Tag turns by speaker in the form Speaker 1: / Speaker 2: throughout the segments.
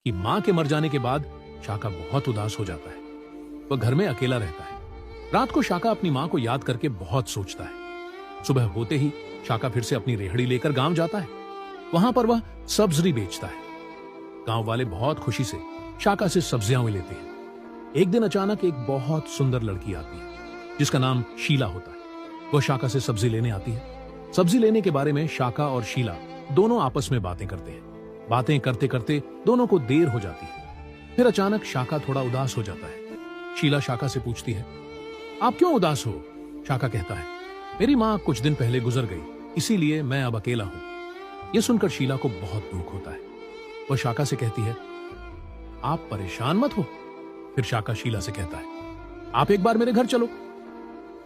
Speaker 1: कि मां के मर जाने के बाद शाका बहुत उदास हो जाता है। वह घर में अकेला रहता है। रात को शाका अपनी मां को याद करके बहुत सोचता है। सुबह होते ही शाका फिर से अपनी रेहड़ी लेकर गांव जाता है। वहां पर वह सब्जी बेचता है। गांव वाले बहुत खुशी से शाका से सब्जियां लेते हैं। एक दिन अचानक एक बहुत सुंदर लड़की आती है जिसका नाम शीला होता है। वह शाका से सब्जी लेने आती है। सब्जी लेने के बारे में शाका और शीला दोनों आपस में बातें करते हैं। बातें करते करते दोनों को देर हो जाती है। फिर अचानक शाका थोड़ा उदास हो जाता है। शीला शाका से पूछती है, आप क्यों उदास हो? शाका कहता है, मेरी मां कुछ दिन पहले गुजर गई, इसीलिए मैं अब अकेला हूं। यह सुनकर शीला को बहुत दुख होता है। वह शाका से कहती है, आप परेशान मत हो। फिर शाका शीला से कहता है, आप एक बार मेरे घर चलो।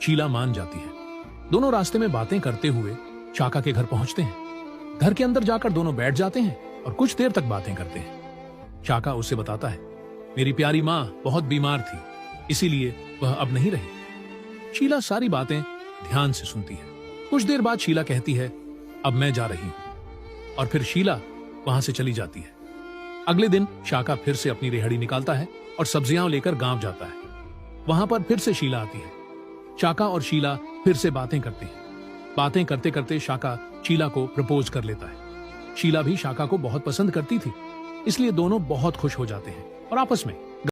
Speaker 1: शीला मान जाती है। दोनों रास्ते में बातें करते हुए शाका के घर पहुंचते हैं। घर के अंदर जाकर दोनों बैठ जाते हैं और कुछ देर तक बातें करते हैं। शाका उसे बताता है, मेरी प्यारी मां बहुत बीमार थी, इसीलिए वह अब नहीं रही। शीला सारी बातें ध्यान से सुनती है। कुछ देर बाद शीला कहती है, अब मैं जा रही हूं। और फिर शीला वहां से चली जाती है। अगले दिन शाका फिर से अपनी रेहड़ी निकालता है और सब्जियां लेकर गांव जाता है। वहां पर फिर से शीला आती है। शाका और शीला फिर से बातें करते हैं। बातें करते करते शाका शीला को प्रपोज कर लेता है। शीला भी शाका को बहुत पसंद करती थी, इसलिए दोनों बहुत खुश हो जाते हैं और आपस में